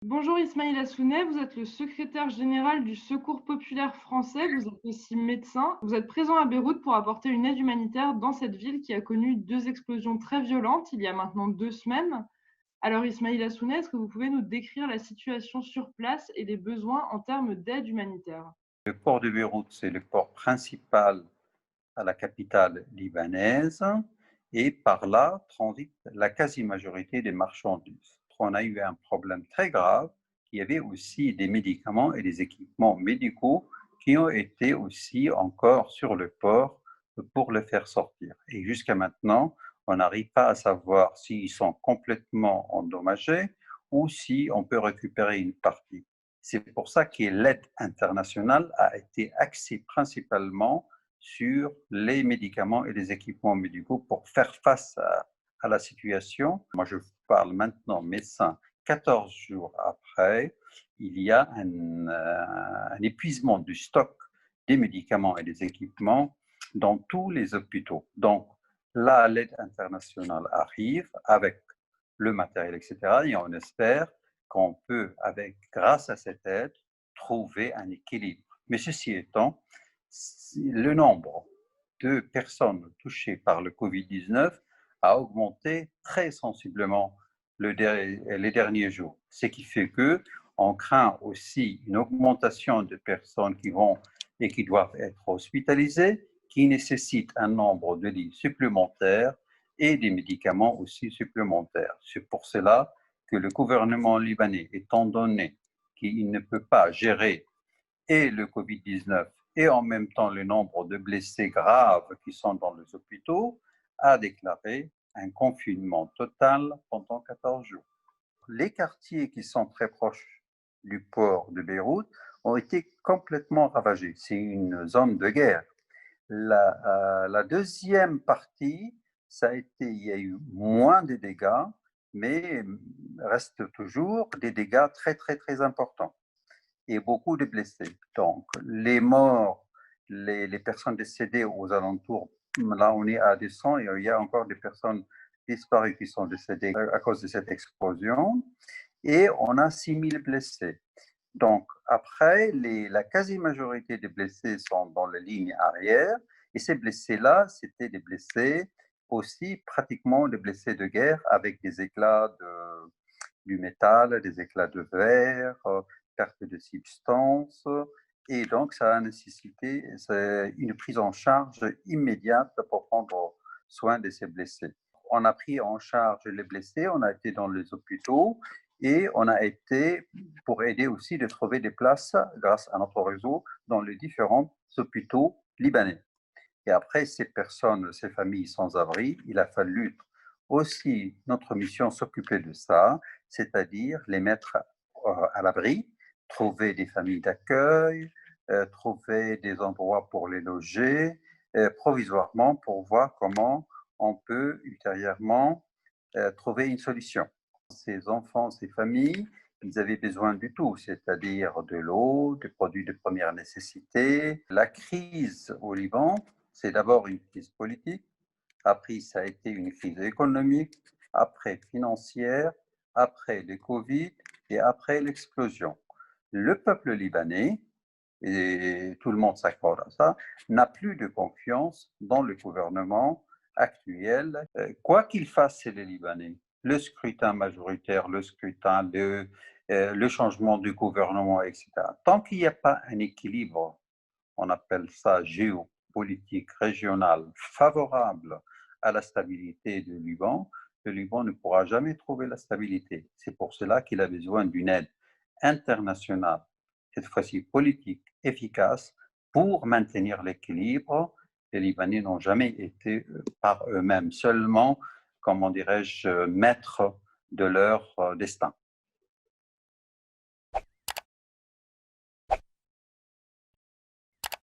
Bonjour Ismail Assounet, vous êtes le secrétaire général du Secours populaire français, vous êtes aussi médecin. Vous êtes présent à Beyrouth pour apporter une aide humanitaire dans cette ville qui a connu deux explosions très violentes il y a maintenant 2 semaines. Alors Ismail Assounet, est-ce que vous pouvez nous décrire la situation sur place et les besoins en termes d'aide humanitaire? Le port de Beyrouth, c'est le port principal à la capitale libanaise et par là transite la quasi-majorité des marchandises. On a eu un problème très grave. Il y avait aussi des médicaments et des équipements médicaux qui ont été aussi encore sur le port pour le faire sortir. Et jusqu'à maintenant, on n'arrive pas à savoir s'ils sont complètement endommagés ou si on peut récupérer une partie. C'est pour ça que l'aide internationale a été axée principalement sur les médicaments et les équipements médicaux pour faire face à la situation. Moi, je parle maintenant médecin. 14 jours après, il y a un épuisement du stock des médicaments et des équipements dans tous les hôpitaux. Donc là, l'aide internationale arrive avec le matériel, etc. Et on espère qu'on peut, grâce à cette aide, trouver un équilibre. Mais ceci étant, le nombre de personnes touchées par le Covid-19 a augmenté très sensiblement les derniers jours. Ce qui fait que on craint aussi une augmentation de personnes qui vont et qui doivent être hospitalisées, qui nécessitent un nombre de lits supplémentaires et des médicaments aussi supplémentaires. C'est pour cela que le gouvernement libanais, étant donné qu'il ne peut pas gérer et le Covid-19 et en même temps le nombre de blessés graves qui sont dans les hôpitaux, a déclaré un confinement total pendant 14 jours. Les quartiers qui sont très proches du port de Beyrouth ont été complètement ravagés. C'est une zone de guerre. La deuxième partie, ça a été, il y a eu moins de dégâts, mais reste toujours des dégâts très, très, très importants et beaucoup de blessés. Donc, les morts, les personnes décédées aux alentours, là, on est à 200 et il y a encore des personnes disparues qui sont décédées à cause de cette explosion. Et on a 6000 blessés. Donc, après, la quasi-majorité des blessés sont dans la ligne arrière. Et ces blessés-là, c'était des blessés aussi pratiquement des blessés de guerre avec des éclats du métal, des éclats de verre, perte de substances. Et donc, ça a nécessité une prise en charge immédiate pour prendre soin de ces blessés. On a pris en charge les blessés, on a été dans les hôpitaux et on a été pour aider aussi de trouver des places grâce à notre réseau dans les différents hôpitaux libanais. Et après, ces personnes, ces familles sans abri, il a fallu aussi notre mission s'occuper de ça, c'est-à-dire les mettre à l'abri, trouver des familles d'accueil, trouver des endroits pour les loger provisoirement pour voir comment on peut ultérieurement trouver une solution. Ces enfants, ces familles, ils avaient besoin du tout, c'est-à-dire de l'eau, des produits de première nécessité. La crise au Liban, c'est d'abord une crise politique, après ça a été une crise économique, après financière, après le Covid et après l'explosion. Le peuple libanais, et tout le monde s'accorde à ça, n'a plus de confiance dans le gouvernement actuel, quoi qu'il fasse les Libanais. Le scrutin majoritaire, le scrutin, le changement du gouvernement, etc. Tant qu'il n'y a pas un équilibre, on appelle ça géopolitique régional, favorable à la stabilité du Liban, le Liban ne pourra jamais trouver la stabilité. C'est pour cela qu'il a besoin d'une aide internationale, cette fois-ci politique, efficace, pour maintenir l'équilibre. Les Libanais n'ont jamais été par eux-mêmes seulement, comment dirais-je, maîtres de leur destin.